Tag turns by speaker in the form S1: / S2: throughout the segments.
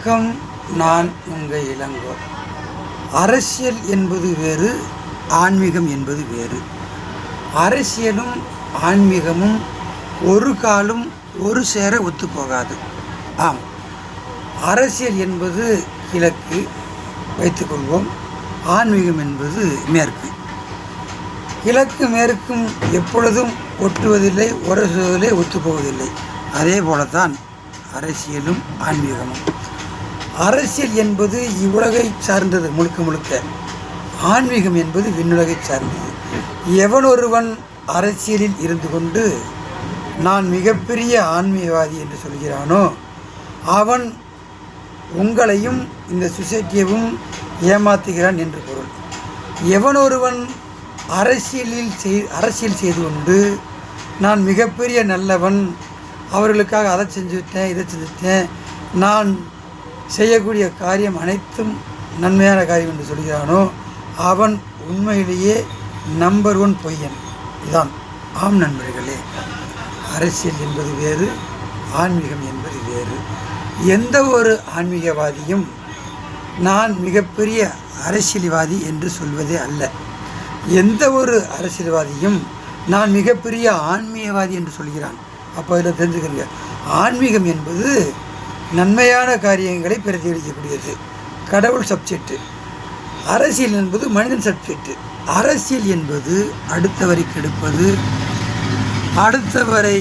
S1: வணக்கம். நான் உங்கள் இளங்கோ. அரசியல் என்பது வேறு, ஆன்மீகம் என்பது வேறு. அரசியலும் ஆன்மீகமும் ஒரு காலும் ஒரு சேர ஒத்துப்போகாது. ஆம், அரசியல் என்பது கிழக்கு வைத்துக்கொள்வோம், ஆன்மீகம் என்பது மேற்கு. கிழக்கு மேற்கும் எப்பொழுதும் ஒட்டுவதில்லை, உரசுவதில்லை, ஒத்துப்போவதில்லை. அதே போலத்தான் அரசியலும் ஆன்மீகமும். அரசியல் என்பது இவ்வுலகை சார்ந்தது முழுக்க முழுக்க. ஆன்மீகம் என்பது விண்ணுலகை சார்ந்தது. எவனொருவன் அரசியலில் இருந்து கொண்டு நான் மிகப்பெரிய ஆன்மீகவாதி என்று சொல்கிறானோ அவன் உங்களையும் இந்த சொசைட்டியையும் ஏமாற்றுகிறான் என்று பொருள். எவனொருவன் அரசியல் செய்து கொண்டு நான் மிகப்பெரிய நல்லவன், அவர்களுக்காக அதை செஞ்சுவிட்டேன், இதை செஞ்சுட்டேன், நான் செய்யக்கூடிய காரியம் அனைத்தும் நன்மையான காரியம் என்று சொல்கிறானோ அவன் உண்மையிலேயே நம்பர் 1 பொய்யன். இதான். ஆம் நண்பர்களே, அரசியல் என்பது வேறு, ஆன்மீகம் என்பது வேறு. எந்த ஒரு ஆன்மீகவாதியும் நான் மிகப்பெரிய அரசியல்வாதி என்று சொல்வதே அல்ல. எந்த ஒரு அரசியல்வாதியும் நான் மிகப்பெரிய ஆன்மீகவாதி என்று சொல்கிறான். அப்போ இதில் தெரிஞ்சுக்கிறீங்க, ஆன்மீகம் என்பது நன்மையான காரியங்களை பிரதிபலிக்கக்கூடியது, கடவுள் சப்ஜெக்டு. அரசியல் என்பது மனிதன் சப்ஜெக்டு. அரசியல் என்பது அடுத்தவரை கெடுப்பது, அடுத்தவரை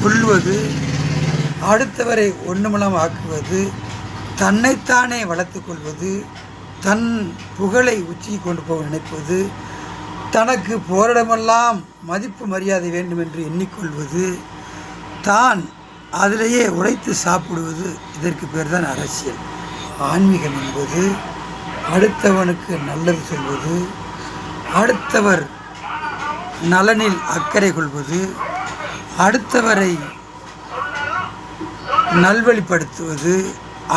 S1: கொல்வது, அடுத்தவரை ஒன்றுமில்லாமல் ஆக்குவது, தன்னைத்தானே வளர்த்து கொள்வது, தன் புகழை உச்சிக்கு கொண்டு போக நினைப்பது, தனக்கு போரிடமெல்லாம் மதிப்பு மரியாதை வேண்டும் என்று எண்ணிக்கொள்வது, தான் அதிலேயே உழைத்து சாப்பிடுவது, இதற்கு பேர் தான் அரசியல். ஆன்மீகம் என்பது அடுத்தவனுக்கு நல்லது சொல்வது, அடுத்தவர் நலனில் அக்கறை கொள்வது, அடுத்தவரை நல்வழிப்படுத்துவது,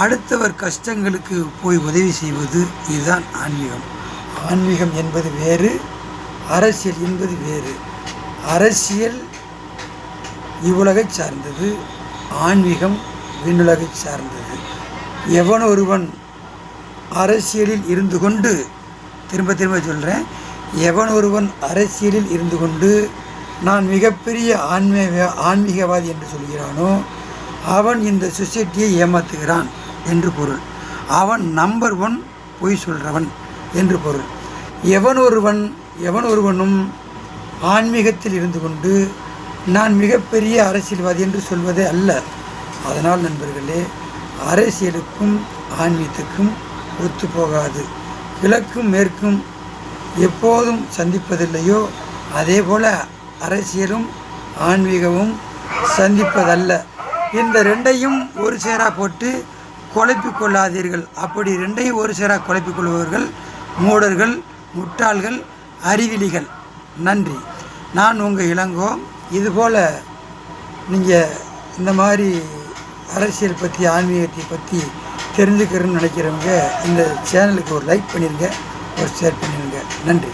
S1: அடுத்தவர் கஷ்டங்களுக்கு போய் உதவி செய்வது, இதுதான் ஆன்மீகம். ஆன்மீகம் என்பது வேறு, அரசியல் என்பது வேறு. அரசியல் இவ்வுலகை சார்ந்தது, ஆன்மீகம் விண்ணுலகை சார்ந்தது. எவன் ஒருவன் அரசியலில் இருந்து கொண்டு, திரும்ப சொல்கிறேன், எவன் ஒருவன் அரசியலில் இருந்து கொண்டு நான் மிகப்பெரிய ஆன்மீகவாதி என்று சொல்கிறானோ அவன் இந்த சொசைட்டியை ஏமாற்றுகிறான் என்று பொருள். அவன் நம்பர் 1 பொய் சொல்கிறவன் என்று பொருள். எவன் ஒருவனும் ஆன்மீகத்தில் இருந்து கொண்டு நான் மிகப்பெரிய அரசியல்வாதி என்று சொல்வதே அல்ல. அதனால் நண்பர்களே, அரசியலுக்கும் ஆன்மீகத்துக்கும் ஒத்துப்போகாது. கிழக்கும் மேற்கும் எப்போதும் சந்திப்பதில்லையோ அதே போல் அரசியலும் ஆன்மீகமும் சந்திப்பதல்ல. இந்த ரெண்டையும் ஒரு சேராக போட்டு குழப்பிக் கொள்ளாதீர்கள். அப்படி ரெண்டையும் ஒரு சேராக குழப்பிக் கொள்பவர்கள் மூடர்கள், முட்டாள்கள், அறிவிலிகள். நன்றி. நான் உங்கள் இளங்கோ. இதுபோல் நீங்கள் இந்த மாதிரி அரசியல் பற்றி, ஆன்மீகத்தை பற்றி தெரிஞ்சுக்கிறேன்னு நினைக்கிறவங்க இந்த சேனலுக்கு ஒரு லைக் பண்ணிடுங்க, ஒரு ஷேர் பண்ணிடுங்க. நன்றி.